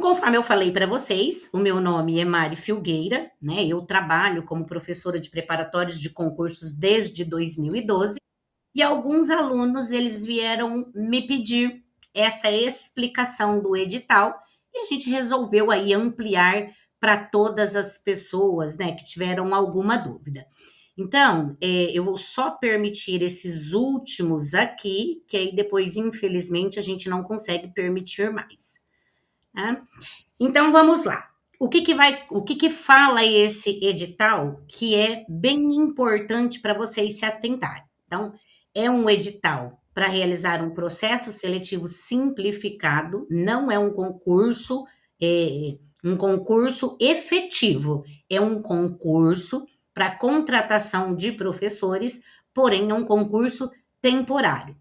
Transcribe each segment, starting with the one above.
Conforme eu falei para vocês, o meu nome é Mari Filgueira, né? Eu trabalho como professora de preparatórios de concursos desde 2012 e alguns alunos eles vieram me pedir essa explicação do edital e a gente resolveu aí ampliar para todas as pessoas, né, que tiveram alguma dúvida. Então, eu vou só permitir esses últimos aqui, que aí depois, infelizmente, a gente não consegue permitir mais. Tá? Então vamos lá. O que que fala esse edital que é bem importante para vocês se atentarem? Então, é um edital para realizar um processo seletivo simplificado, não é um concurso efetivo, é um concurso para contratação de professores, porém é um concurso temporário.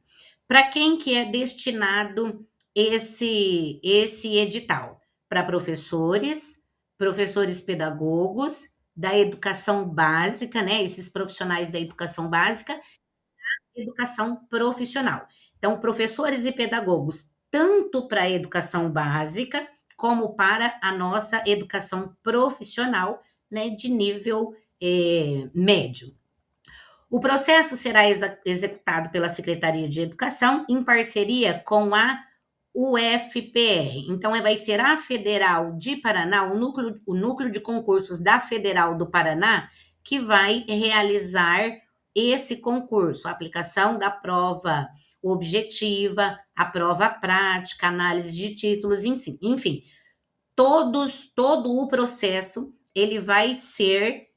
Para quem que é destinado esse edital? Para professores, professores pedagogos, da educação básica, né? Esses profissionais da educação básica, educação profissional. Então, professores e pedagogos, tanto para a educação básica, como para a nossa educação profissional, né? De nível médio. O processo será executado pela Secretaria de Educação em parceria com a UFPR. Então, vai ser a Federal de Paraná, o núcleo de concursos da Federal do Paraná, que vai realizar esse concurso, a aplicação da prova objetiva, a prova prática, análise de títulos, enfim, todo o processo ele vai ser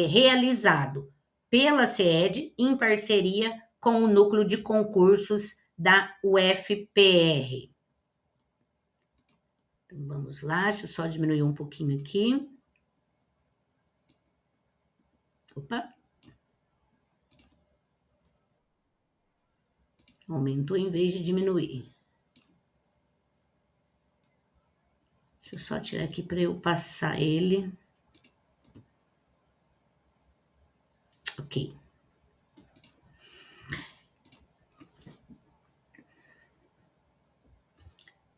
realizado pela SED em parceria com o núcleo de concursos da UFPR. Então, vamos lá, deixa eu só diminuir um pouquinho aqui. Opa. Aumentou em vez de diminuir. Deixa eu só tirar aqui para eu passar ele. Ok.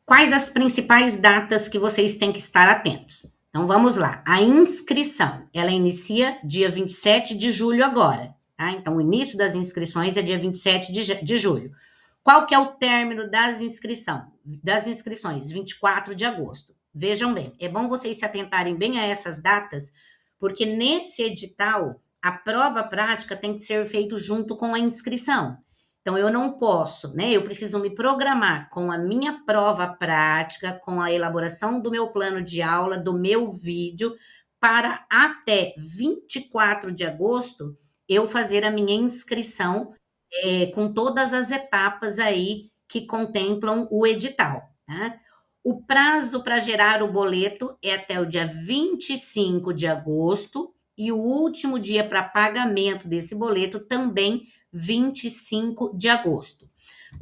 Quais as principais datas que vocês têm que estar atentos? Então, vamos lá. A inscrição, ela inicia dia 27 de julho agora, tá? Então, o início das inscrições é dia 27 de julho. Qual que é o término das inscrições? 24 de agosto. Vejam bem, é bom vocês se atentarem bem a essas datas, porque nesse edital, a prova prática tem que ser feita junto com a inscrição. Então, eu não posso, né? Eu preciso me programar com a minha prova prática, com a elaboração do meu plano de aula, do meu vídeo, para até 24 de agosto eu fazer a minha inscrição com todas as etapas aí que contemplam o edital, tá? O prazo para gerar o boleto é até o dia 25 de agosto e o último dia para pagamento desse boleto também 25 de agosto.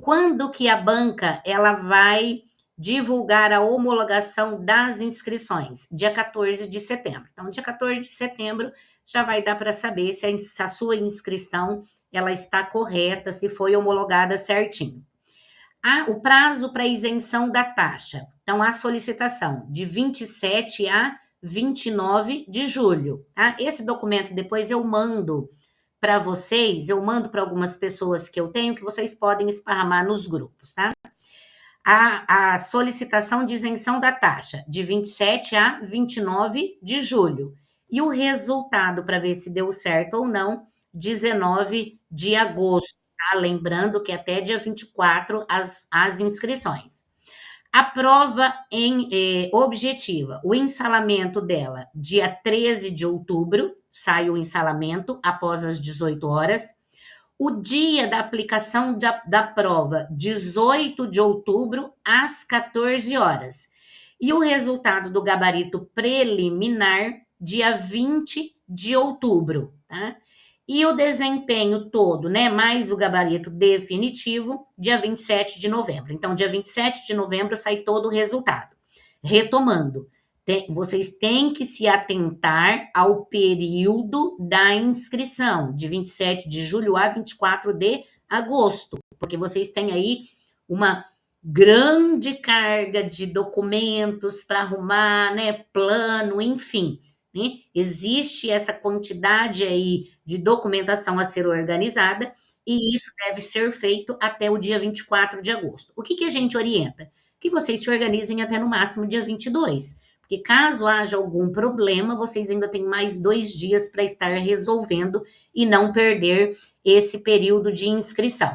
Quando que a banca ela vai divulgar a homologação das inscrições? Dia 14 de setembro. Então, dia 14 de setembro já vai dar para saber se a sua inscrição ela está correta, se foi homologada certinho. O prazo para isenção da taxa. Então, a solicitação de 27 a 29 de julho. Tá? Esse documento depois eu mando para vocês, eu mando para algumas pessoas que eu tenho, que vocês podem esparramar nos grupos, tá? A solicitação de isenção da taxa, de 27 a 29 de julho. E o resultado, para ver se deu certo ou não, 19 de agosto, tá? Lembrando que até dia 24 as inscrições. A prova objetiva, o ensalamento dela, dia 13 de outubro, sai o ensalamento após as 18 horas. O dia da aplicação da prova, 18 de outubro, às 14 horas. E o resultado do gabarito preliminar, dia 20 de outubro, tá? E o desempenho todo, né, mais o gabarito definitivo, dia 27 de novembro. Então, dia 27 de novembro sai todo o resultado. Retomando, vocês têm que se atentar ao período da inscrição, de 27 de julho a 24 de agosto, porque vocês têm aí grande carga de documentos para arrumar, né, plano, enfim, né? Existe essa quantidade aí de documentação a ser organizada e isso deve ser feito até o dia 24 de agosto. O que que a gente orienta? Que vocês se organizem até no máximo dia 22, porque caso haja algum problema, vocês ainda têm mais 2 dias para estar resolvendo e não perder esse período de inscrição.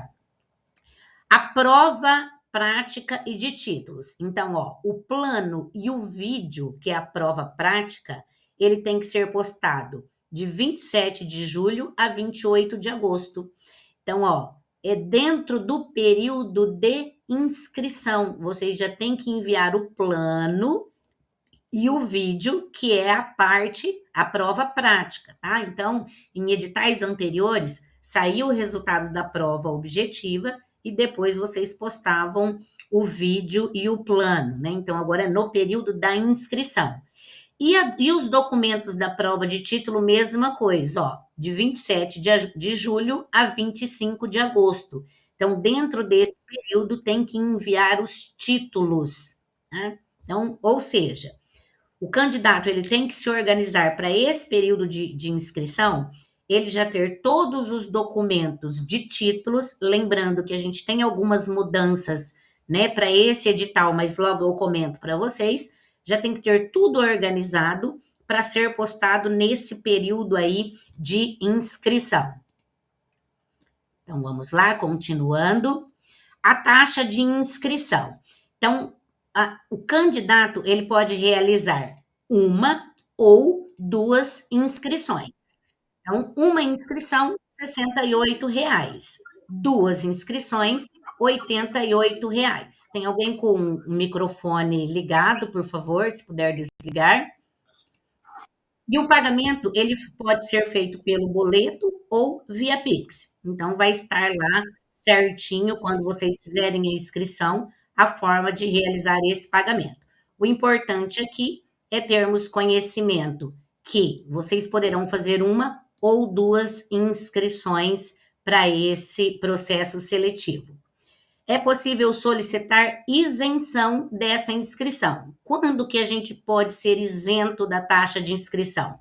A prova prática e de títulos. Então, ó, o plano e o vídeo, que é a prova prática, ele tem que ser postado de 27 de julho a 28 de agosto. Então, ó, é dentro do período de inscrição. Vocês já têm que enviar o plano e o vídeo, que é a prova prática, tá? Então, em editais anteriores, saiu o resultado da prova objetiva e depois vocês postavam o vídeo e o plano, né? Então, agora é no período da inscrição. E os documentos da prova de título, mesma coisa, ó, de 27 de julho a 25 de agosto. Então, dentro desse período, tem que enviar os títulos, né? Então, ou seja, o candidato ele tem que se organizar para esse período de inscrição, ele já ter todos os documentos de títulos, lembrando que a gente tem algumas mudanças, né, para esse edital, mas logo eu comento para vocês, já tem que ter tudo organizado para ser postado nesse período aí de inscrição. Então vamos lá, continuando. A taxa de inscrição. Então, o candidato ele pode realizar uma ou duas inscrições. Então, uma inscrição, R$ 68. Duas inscrições, R$ 88. Tem alguém com o microfone ligado, por favor, se puder desligar? E o pagamento, ele pode ser feito pelo boleto ou via Pix. Então, vai estar lá certinho, quando vocês fizerem a inscrição, a forma de realizar esse pagamento. O importante aqui é termos conhecimento que vocês poderão fazer uma ou duas inscrições para esse processo seletivo. É possível solicitar isenção dessa inscrição. Quando que a gente pode ser isento da taxa de inscrição?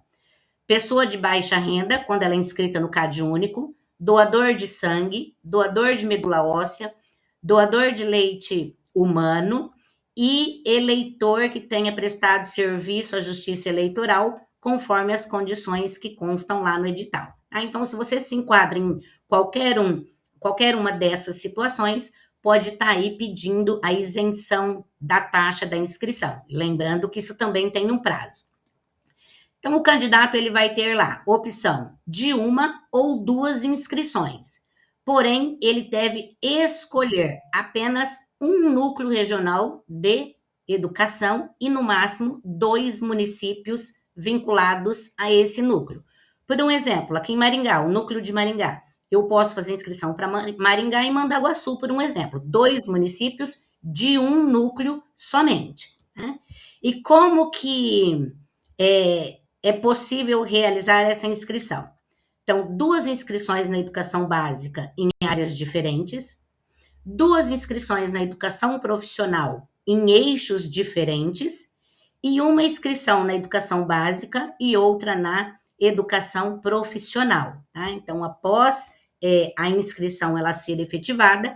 Pessoa de baixa renda, quando ela é inscrita no CAD único, doador de sangue, doador de medula óssea, doador de leite humano e eleitor que tenha prestado serviço à Justiça Eleitoral, conforme as condições que constam lá no edital. Então, se você se enquadra em qualquer uma dessas situações, pode estar aí pedindo a isenção da taxa da inscrição. Lembrando que isso também tem um prazo. Então, o candidato ele vai ter lá opção de uma ou duas inscrições. Porém, ele deve escolher apenas um núcleo regional de educação e, no máximo, 2 municípios vinculados a esse núcleo. Por um exemplo, aqui em Maringá, o núcleo de Maringá, eu posso fazer inscrição para Maringá e Mandaguaçu, por um exemplo. 2 municípios de um núcleo somente, né? E como que é possível realizar essa inscrição? Então, 2 inscrições na educação básica em áreas diferentes, 2 inscrições na educação profissional em eixos diferentes e uma inscrição na educação básica e outra na educação profissional, tá? Então, após a inscrição ela ser efetivada,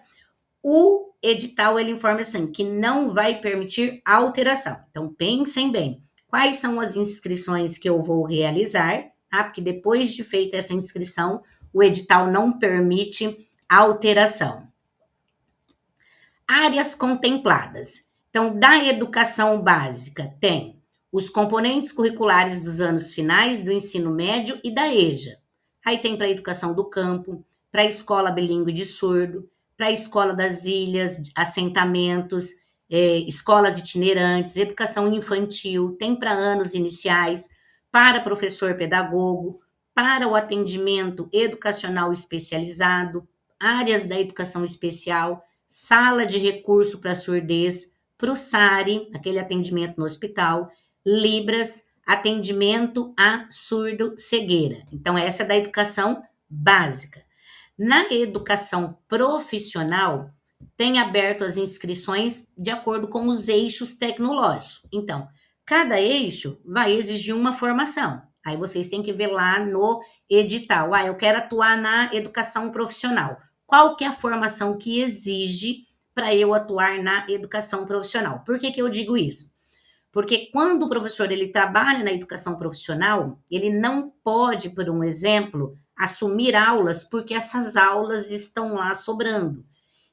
o edital ele informa assim que não vai permitir alteração. Então, pensem bem, quais são as inscrições que eu vou realizar, tá? Porque depois de feita essa inscrição, o edital não permite alteração. Áreas contempladas. Então, da educação básica, tem os componentes curriculares dos anos finais do ensino médio e da EJA. Aí tem para a educação do campo, para a escola bilíngue de surdo, para a escola das ilhas, assentamentos, escolas itinerantes, educação infantil, tem para anos iniciais, para professor pedagogo, para o atendimento educacional especializado, áreas da educação especial, sala de recurso para surdez, para o SARI, aquele atendimento no hospital, Libras, atendimento a surdo-cegueira. Então, essa é da educação básica. Na educação profissional, tem aberto as inscrições de acordo com os eixos tecnológicos. Então, cada eixo vai exigir uma formação. Aí vocês têm que ver lá no edital. Eu quero atuar na educação profissional. Qual que é a formação que exige para eu atuar na educação profissional? Por que que eu digo isso? Porque quando o professor ele trabalha na educação profissional, ele não pode, por um exemplo, assumir aulas porque essas aulas estão lá sobrando.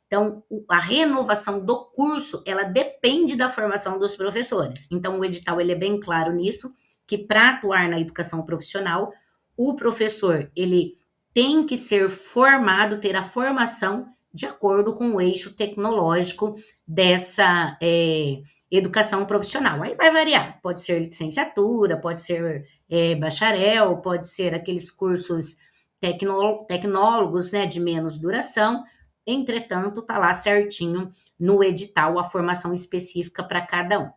Então, a renovação do curso, ela depende da formação dos professores. Então, o edital ele é bem claro nisso, que para atuar na educação profissional, o professor ele tem que ser formado, ter a formação de acordo com o eixo tecnológico dessa educação profissional. Aí vai variar, pode ser licenciatura, pode ser bacharel, pode ser aqueles cursos tecnólogos, né, de menos duração. Entretanto, tá lá certinho no edital a formação específica para cada um.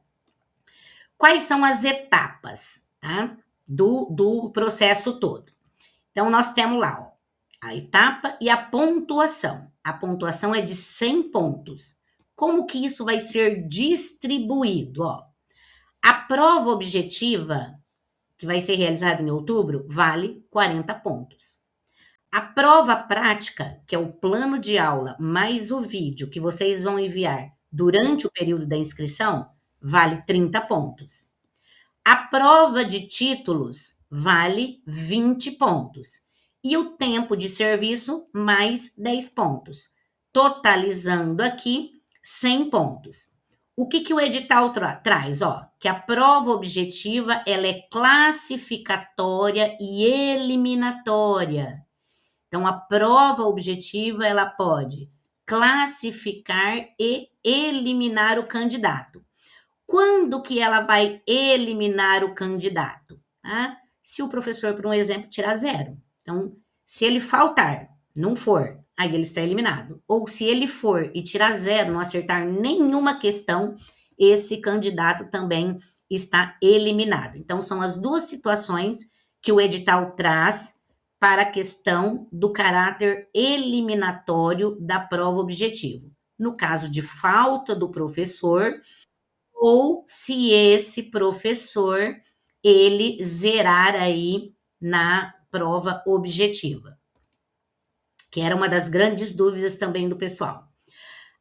Quais são as etapas, tá? Do processo todo. Então, nós temos lá, ó, a etapa e a pontuação. A pontuação é de 100 pontos. Como que isso vai ser distribuído? Ó, a prova objetiva, que vai ser realizada em outubro, vale 40 pontos. A prova prática, que é o plano de aula mais o vídeo que vocês vão enviar durante o período da inscrição, vale 30 pontos. A prova de títulos vale 20 pontos. E o tempo de serviço, mais 10 pontos. Totalizando aqui 100 pontos. O que o edital traz? Ó, que a prova objetiva ela é classificatória e eliminatória. Então, a prova objetiva, ela pode classificar e eliminar o candidato. Quando que ela vai eliminar o candidato? Tá? Se o professor, por um exemplo, tirar 0. Então, se ele faltar, não for, aí ele está eliminado. Ou se ele for e tirar 0, não acertar nenhuma questão, esse candidato também está eliminado. Então, são as duas situações que o edital traz para a questão do caráter eliminatório da prova objetiva. No caso de falta do professor, ou se esse professor ele zerar aí na prova objetiva, que era uma das grandes dúvidas também do pessoal.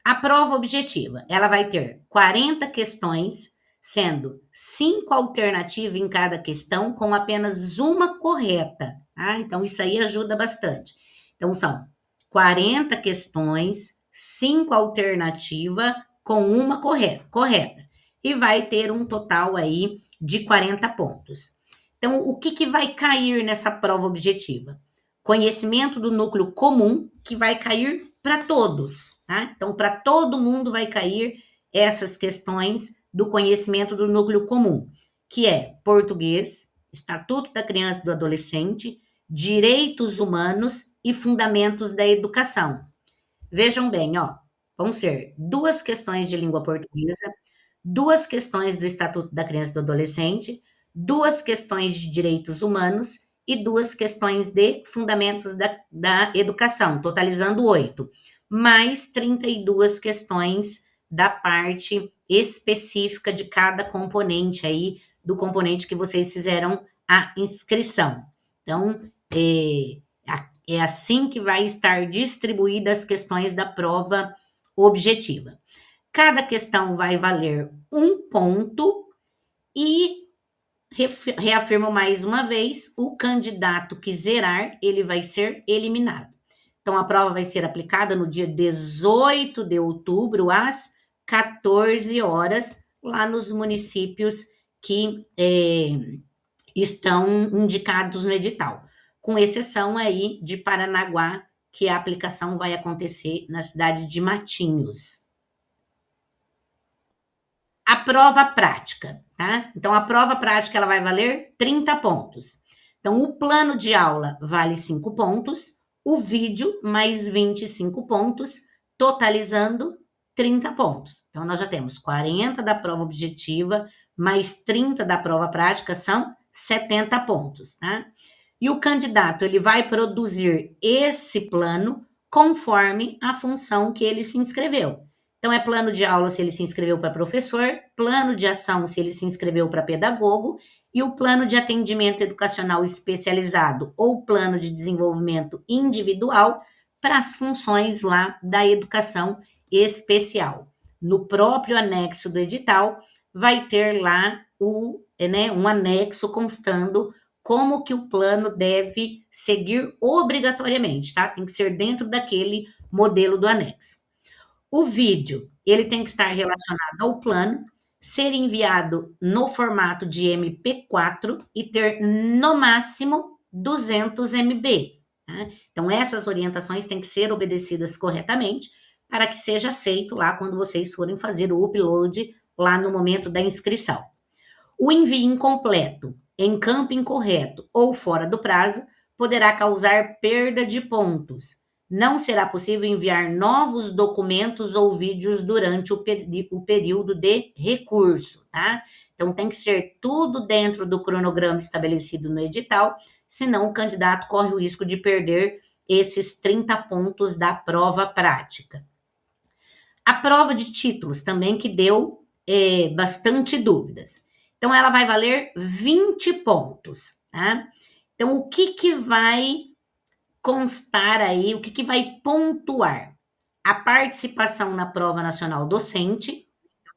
A prova objetiva, ela vai ter 40 questões, sendo 5 alternativas em cada questão, com apenas uma correta. Tá? Então, isso aí ajuda bastante. Então, são 40 questões, 5 alternativas, com uma correta. E vai ter um total aí de 40 pontos. Então, o que vai cair nessa prova objetiva? Conhecimento do núcleo comum, que vai cair para todos, tá? Então, para todo mundo vai cair essas questões do conhecimento do núcleo comum, que é português, Estatuto da Criança e do Adolescente, direitos humanos e fundamentos da educação. Vejam bem, ó, vão ser 2 questões de língua portuguesa, 2 questões do Estatuto da Criança e do Adolescente, 2 questões de direitos humanos e 2 questões de fundamentos da educação, totalizando 8, mais 32 questões da parte específica de cada componente aí, do componente que vocês fizeram a inscrição. Então, é assim que vai estar distribuídas as questões da prova objetiva. Cada questão vai valer 1 ponto e reafirmo mais uma vez, o candidato que zerar, ele vai ser eliminado. Então, a prova vai ser aplicada no dia 18 de outubro, às 14 horas, lá nos municípios que estão indicados no edital, com exceção aí de Paranaguá, que a aplicação vai acontecer na cidade de Matinhos. A prova prática, tá? Então, a prova prática ela vai valer 30 pontos. Então, o plano de aula vale 5 pontos, o vídeo mais 25 pontos, totalizando 30 pontos. Então, nós já temos 40 da prova objetiva, mais 30 da prova prática, são 70 pontos, tá? E o candidato, ele vai produzir esse plano conforme a função que ele se inscreveu. Então, é plano de aula se ele se inscreveu para professor, plano de ação se ele se inscreveu para pedagogo, e o plano de atendimento educacional especializado ou plano de desenvolvimento individual para as funções lá da educação especial. No próprio anexo do edital, vai ter lá um anexo constando como que o plano deve seguir obrigatoriamente, tá? Tem que ser dentro daquele modelo do anexo. O vídeo, ele tem que estar relacionado ao plano, ser enviado no formato de MP4 e ter no máximo 200 MB. Tá? Então, essas orientações têm que ser obedecidas corretamente para que seja aceito lá quando vocês forem fazer o upload lá no momento da inscrição. O envio incompleto, em campo incorreto ou fora do prazo, poderá causar perda de pontos. Não será possível enviar novos documentos ou vídeos durante o período de recurso, tá? Então, tem que ser tudo dentro do cronograma estabelecido no edital, senão o candidato corre o risco de perder esses 30 pontos da prova prática. A prova de títulos também que deu bastante dúvidas. Então, ela vai valer 20 pontos, tá? Então, o que vai constar aí, o que vai pontuar? A participação na prova nacional docente,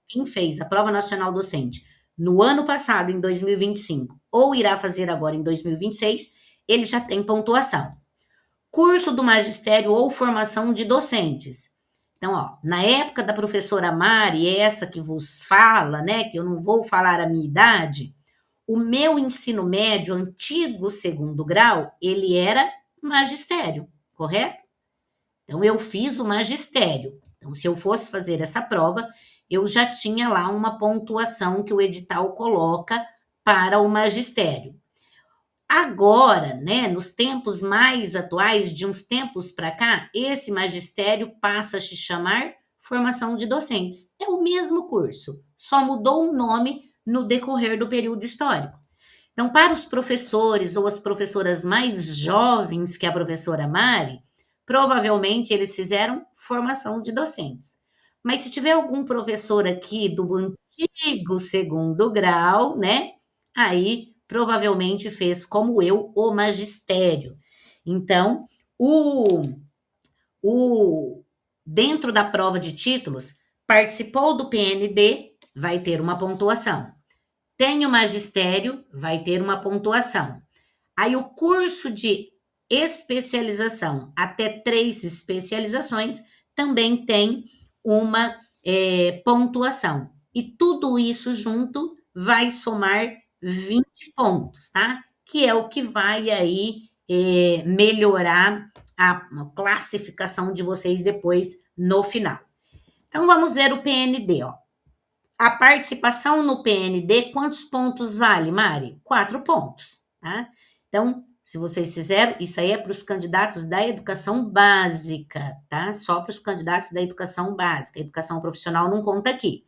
quem fez a prova nacional docente no ano passado, em 2025, ou irá fazer agora em 2026, ele já tem pontuação. Curso do magistério ou formação de docentes. Então, ó, na época da professora Mari, essa que vos fala, né, que eu não vou falar a minha idade, o meu ensino médio, antigo segundo grau, ele era magistério, correto? Então, eu fiz o magistério. Então, se eu fosse fazer essa prova, eu já tinha lá uma pontuação que o edital coloca para o magistério. Agora, né, nos tempos mais atuais, de uns tempos para cá, esse magistério passa a se chamar formação de docentes. É o mesmo curso, só mudou o nome no decorrer do período histórico. Então, para os professores ou as professoras mais jovens que a professora Mari, provavelmente eles fizeram formação de docentes. Mas se tiver algum professor aqui do antigo segundo grau, né, aí provavelmente fez, como eu, o magistério. Então, dentro da prova de títulos, participou do PND, vai ter uma pontuação. Tem o magistério, vai ter uma pontuação. Aí o curso de especialização, até 3 especializações, também tem uma pontuação. E tudo isso junto vai somar 20 pontos, tá? Que é o que vai aí melhorar a classificação de vocês depois no final. Então, vamos ver o PND, ó. A participação no PND, quantos pontos vale, Mari? 4 pontos, tá? Então, se vocês fizeram, isso aí é para os candidatos da educação básica, tá? Só para os candidatos da educação básica. A educação profissional não conta aqui.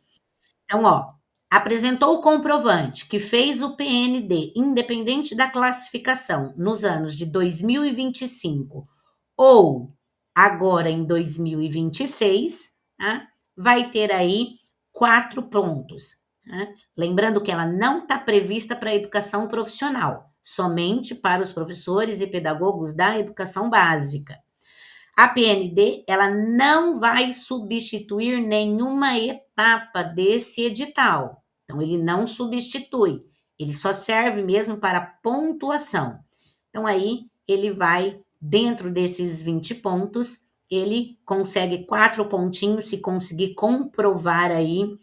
Então, ó, apresentou o comprovante que fez o PND, independente da classificação, nos anos de 2025 ou agora em 2026, tá? Vai ter aí 4 pontos. Tá? Lembrando que ela não está prevista para a educação profissional, somente para os professores e pedagogos da educação básica. A PND, ela não vai substituir nenhuma etapa desse edital. Então, ele não substitui, ele só serve mesmo para pontuação. Então, aí, ele vai, dentro desses 20 pontos, ele consegue 4 pontinhos se conseguir comprovar aí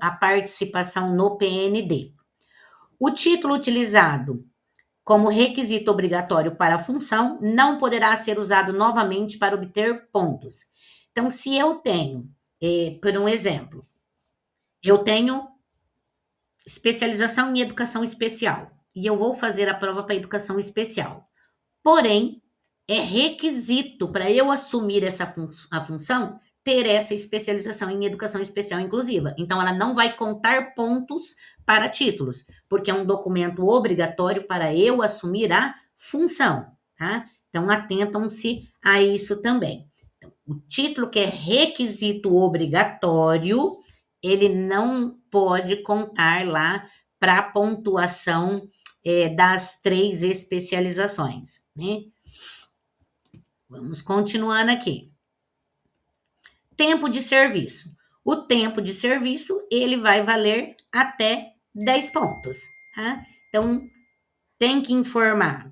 a participação no PND. O título utilizado como requisito obrigatório para a função não poderá ser usado novamente para obter pontos. Então, se eu tenho, por um exemplo, eu tenho especialização em educação especial e eu vou fazer a prova para educação especial. Porém, é requisito para eu assumir a função ter essa especialização em educação especial inclusiva. Então, ela não vai contar pontos para títulos, porque é um documento obrigatório para eu assumir a função, tá? Então, atentam-se a isso também. O título que é requisito obrigatório, ele não pode contar lá para a pontuação das 3 especializações, né? Vamos continuando aqui. Tempo de serviço. O tempo de serviço, ele vai valer até 10 pontos, tá? Então, tem que informar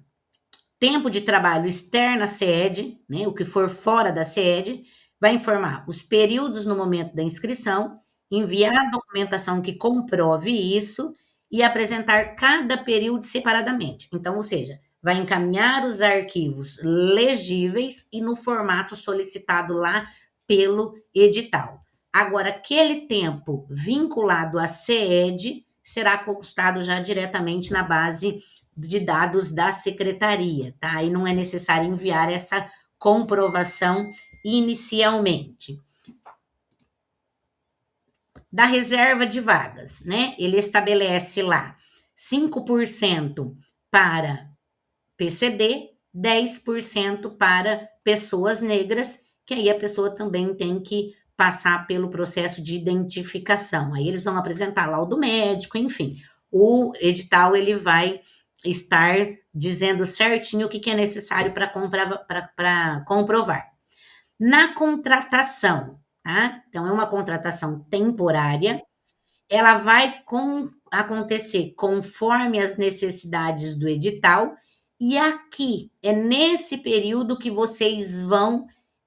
tempo de trabalho externo à sede, né, o que for fora da sede, vai informar os períodos no momento da inscrição, enviar a documentação que comprove isso e apresentar cada período separadamente. Então, ou seja, vai encaminhar os arquivos legíveis e no formato solicitado lá pelo edital. Agora, aquele tempo vinculado à SEED será constado já diretamente na base de dados da secretaria, tá? Aí não é necessário enviar essa comprovação inicialmente. Da reserva de vagas, né? Ele estabelece lá 5% para PCD, 10% para pessoas negras, que aí a pessoa também tem que passar pelo processo de identificação. Aí eles vão apresentar laudo médico, enfim. O edital, ele vai estar dizendo certinho o que é necessário para comprovar. Na contratação, tá? Então, é uma contratação temporária, ela vai acontecer conforme as necessidades do edital, e aqui é nesse período que vocês vão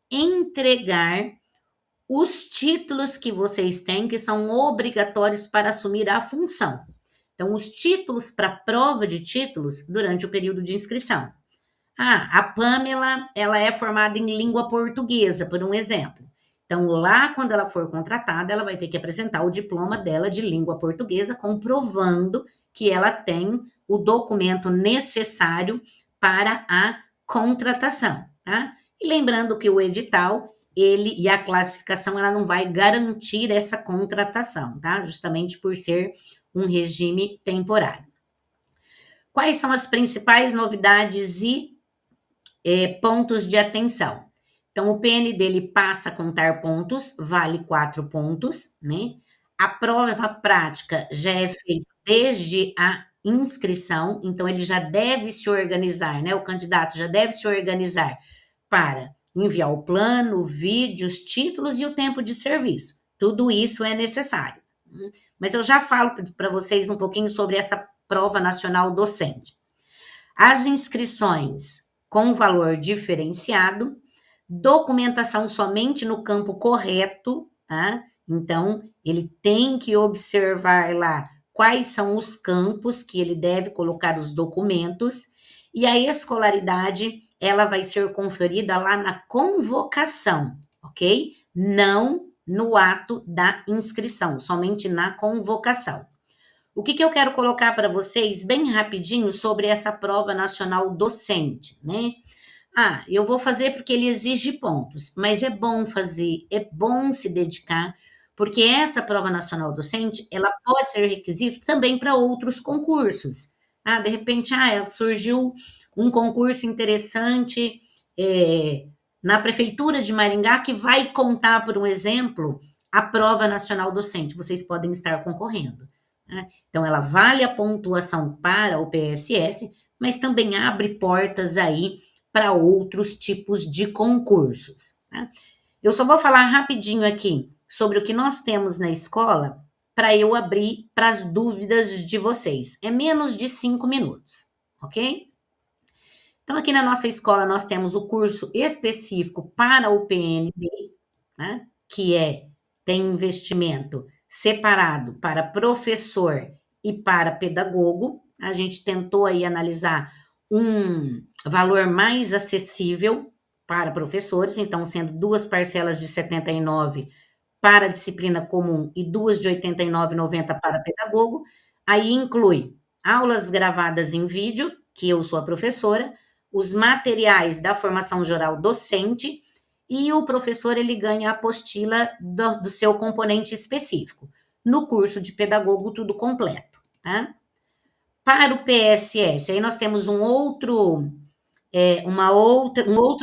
entregar os títulos que vocês têm, que são obrigatórios para assumir a função. Então, os títulos para prova de títulos durante o período de inscrição. A Pamela, ela é formada em língua portuguesa, por um exemplo. Então, lá, quando ela for contratada, ela vai ter que apresentar o diploma dela de língua portuguesa, comprovando que ela tem o documento necessário para a contratação, tá? E lembrando que o edital, ele e a classificação, ela não vai garantir essa contratação, tá? Justamente por ser um regime temporário. Quais são as principais novidades e pontos de atenção? Então, o PN dele passa a contar pontos, vale 4 pontos, né? A prova prática já é feita desde a inscrição, então ele já deve se organizar, né? O candidato já deve se organizar para enviar o plano, o vídeo, os títulos e o tempo de serviço. Tudo isso é necessário. Mas eu já falo para vocês um pouquinho sobre essa prova nacional docente. As inscrições com valor diferenciado, documentação somente no campo correto, tá? Então, ele tem que observar lá quais são os campos que ele deve colocar os documentos, e a escolaridade, ela vai ser conferida lá na convocação, ok? Não no ato da inscrição, somente na convocação. O que eu quero colocar para vocês bem rapidinho sobre essa prova nacional docente, né? Eu vou fazer porque ele exige pontos, mas é bom fazer, é bom se dedicar, porque essa prova nacional docente, ela pode ser requisito também para outros concursos. De repente, surgiu um concurso interessante na Prefeitura de Maringá que vai contar, por um exemplo, a prova nacional docente. Vocês podem estar concorrendo. Então, ela vale a pontuação para o PSS, mas também abre portas aí para outros tipos de concursos. Tá? Eu só vou falar rapidinho aqui sobre o que nós temos na escola para eu abrir para as dúvidas de vocês. É menos de 5 minutos, ok? Então, aqui na nossa escola, nós temos o curso específico para o PND, né, que tem investimento separado para professor e para pedagogo. A gente tentou aí analisar um valor mais acessível para professores, então sendo 2 parcelas de R$ 79 para a disciplina comum e 2 de R$ 89,90 para pedagogo. Aí inclui aulas gravadas em vídeo, que eu sou a professora, os materiais da formação geral docente, e o professor, ele ganha a apostila do seu componente específico. No curso de pedagogo, tudo completo, tá? Para o PSS, aí nós temos um outro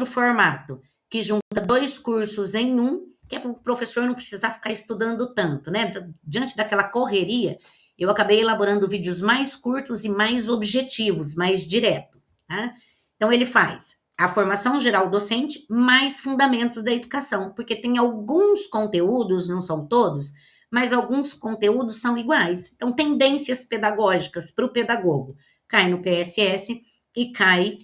formato, que junta 2 cursos em um, que é para o professor não precisar ficar estudando tanto, né? Diante daquela correria, eu acabei elaborando vídeos mais curtos e mais objetivos, mais diretos, tá? Então, ele faz a formação geral docente mais fundamentos da educação, porque tem alguns conteúdos, não são todos, mas alguns conteúdos são iguais. Então, tendências pedagógicas para o pedagogo cai no PSS e cai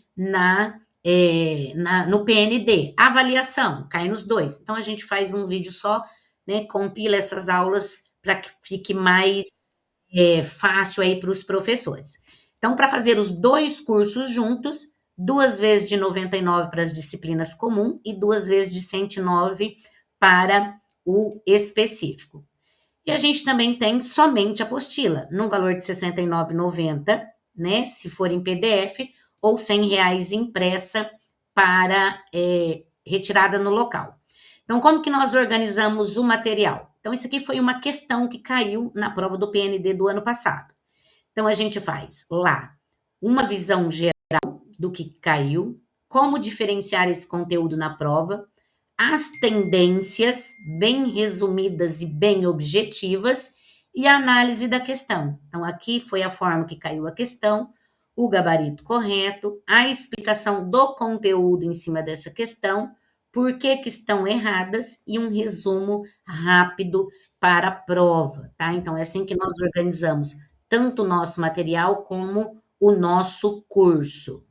no PND. Avaliação cai nos dois. Então, a gente faz um vídeo só, né, compila essas aulas para que fique mais fácil aí para os professores. Então, para fazer os 2 cursos juntos, 2 vezes de 99 para as disciplinas comum e 2 vezes de 109 para o específico. E a gente também tem somente apostila, num valor de R$ 69,90, né, se for em PDF, ou R$ 100 impressa para retirada no local. Então, como que nós organizamos o material? Então, isso aqui foi uma questão que caiu na prova do PND do ano passado. Então, a gente faz lá uma visão geral do que caiu, como diferenciar esse conteúdo na prova, as tendências bem resumidas e bem objetivas e a análise da questão. Então, aqui foi a forma que caiu a questão, o gabarito correto, a explicação do conteúdo em cima dessa questão, por que estão erradas e um resumo rápido para a prova, tá? Então, é assim que nós organizamos tanto o nosso material como o nosso curso.